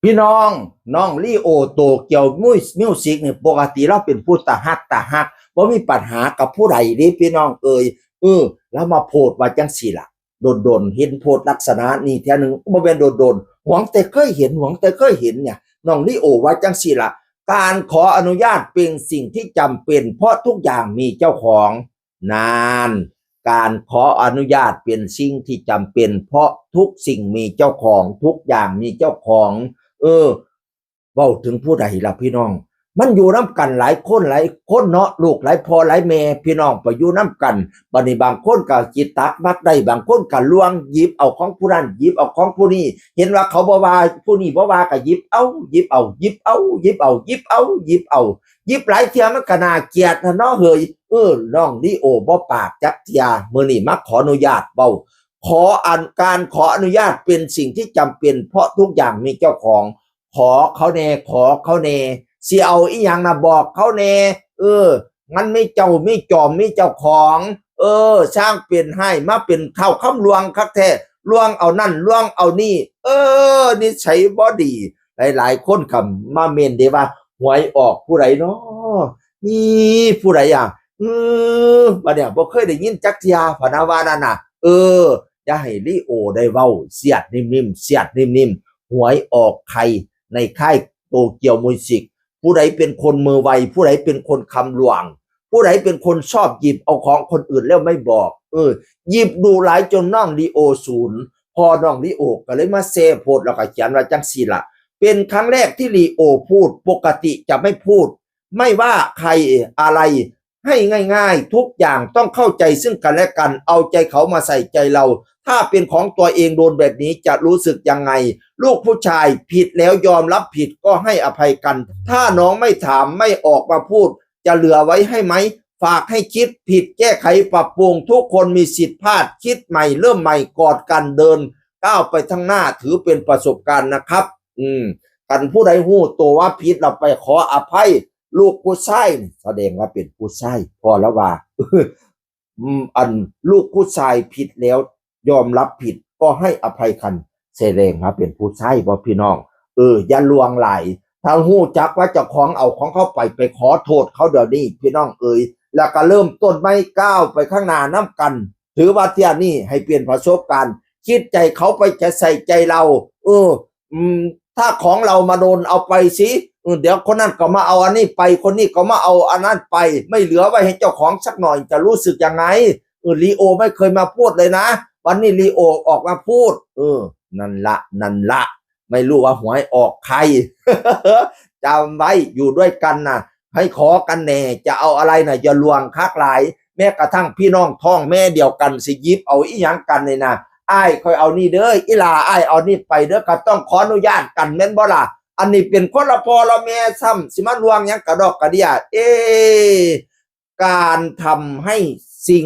พี่น้องลีโอโตเกียวมิวสิกเนี่ยปกติเราเป็นผู้ตาฮักบ่มีปัญหากับผู้ใดนี่พี่น้องแล้วมาโพดว่าจังสี่ล่ะโดนเห็นโพดลักษณะนี้เท่านึงบ่แม่นโดนหวังแต่เคยเห็นเนี่ยน้องลีโอว่าจังสี่ล่ะการขออนุญาตเป็นสิ่งที่จำเป็นเพราะทุกอย่างมีเจ้าของนานการขออนุญาตเป็นสิ่งที่จำเป็นเพราะทุกสิ่งมีเจ้าของทุกอย่างมีเจ้าของเว้าถึงผู้ใดล่ะพี่น้องมันอยู่น้ำกันหลายคนเนาะลูกหลายพ่อหลายแม่พี่น้องไปอยู่น้ำกันบัดนี้บางคนก็จิตตักมักได้บางคนก็ลวงหยิบเอาของผู้นั้นหยิบเอาของผู้นี้เห็นว่าเขาบ่ว่าผู้นี้บ่ว่าก็หยิบเอาหยิบเอาหยิบเอาหยิบเอาหยิบเอาหยิบเอาหยิบหลายเที่ยมันก็น่าเกลียดนะเนาะเฮ้ยน้องลีโอบ่ปากจักเที่ยมื้อนี้มาขออนุญาตเว้าการขออนุญาตเป็นสิ่งที่จำเป็นเพราะทุกอย่างมีเจ้าของขอเขาแน่สิเอาอีหยังนะบอกเขาแน่มันไม่เจ้าไม่จอมไม่เจ้าของสร้างเปลี่ยนให้มาเป็นเข้าคำลวงคักแท้ลวงเอานั่นลวงเอานี่นิสัยบ่ดีหลายคนคำมาเมนเดว่าหวยออกผู้ใดเนาะนี่ผู้ใดอ่ะบัดเนี่ยบ่เคยได้ยินจักเที่ยพะนะว่านั่นน่ะอย่าให้ลีโอได้เว้าเสียดนิ่มหวยออกใครในค่ายโตเกียวมิวสิกผู้ใดเป็นคนมือไวผู้ใดเป็นคนคำหลวงผู้ใดเป็นคนชอบหยิบเอาของคนอื่นแล้วไม่บอกหยิบดูหลายจนน้องลีโอศูนย์พอน้องลีโอก็เลยมาเซโพดแล้วก็เขียนว่าจังซี่ล่ะเป็นครั้งแรกที่ลีโอพูดปกติจะไม่พูดไม่ว่าใครอะไรให้ง่ายๆทุกอย่างต้องเข้าใจซึ่งกันและกันเอาใจเขามาใส่ใจเราถ้าเป็นของตัวเองโดนแบบนี้จะรู้สึกยังไงลูกผู้ชายผิดแล้วยอมรับผิดก็ให้อภัยกันถ้าน้องไม่ถามไม่ออกมาพูดจะเหลือไว้ให้ไหมฝากให้คิดผิดแก้ไขปรับปรุงทุกคนมีสิทธิพลาดคิดใหม่เริ่มใหม่กอดกันเดินก้าวไปข้างหน้าถือเป็นประสบการณ์นะครับกันผู้ใดฮู้ตัวว่าผิดเราไปขออภัยลูกผู้ชายแสดงว่าเป็นผู้ชายพอแล้วว่าลูกผู้ชายผิดแล้วยอมรับผิดก็ให้อภัยกันแสดงว่าเป็นผู้ชายบ่พี่น้องอย่าลวงไหลถ้าฮู้จักว่าเจ้าของเอาของเขาไปขอโทษเขาเดี๋ยวนี้พี่น้องแล้วก็เริ่มต้นไม่ก้าวไปข้างหน้าน้ำกันถือว่าเที่ยนี้ให้เปลี่ยนประสบการณ์คิดใจเขาไปจะใส่ใจเราถ้าของเรามาโดนเอาไปสิเดี๋ยวคนนั้นก็มาเอาอันนี้ไปคนนี้ก็มาเอาอันนั้นไปไม่เหลือไว้ให้เจ้าของสักหน่อยจะรู้สึกยังไงลีโอไม่เคยมาพูดเลยนะวันนี้ลีโอออกมาพูดนั่นละไม่รู้ว่าหวยออกใคร จำไว้อยู่ด้วยกันนะให้ขอกันแน่จะเอาอะไรนะอย่าลวงคักหลายแม้กระทั่งพี่น้องท้องแม่เดียวกันสิยิบเอาอีหยังกันเลยนะอ้ายค่อยเอานี่เด้ออีหลาอ้ายเอานี่ไปเด้อก็ต้องขออนุญาตกันแม่นบ่ล่ะอันนี้เป็นคนละพ่อละแม่ซ้ำสิมาลวงหยังกระดอกกระเดียการทำให้สิ่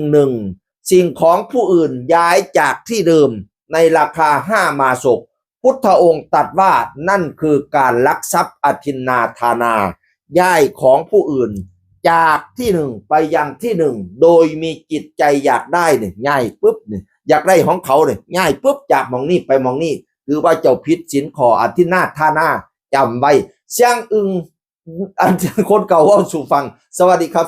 งของผู้อื่นย้ายจากที่เดิมในราคา5 มาศกพุทธองค์ตรัสว่านั่นคือการลักทรัพย์อทินนาทานาย้ายของผู้อื่นจากที่หนึ่งไปยังที่หนึ่งโดยมีจิตใจอยากได้เนี่ยง่ายปุ๊บเนี่ยอยากได้ของเขาเนี่ยง่ายปุ๊บจากมองนี่ไปมองนี่คือว่าเจ้าผิดศีลขออทินนาทานาจำไว้เสียงอันคนเก่าว่าสู่ฟังสวัสดีครับ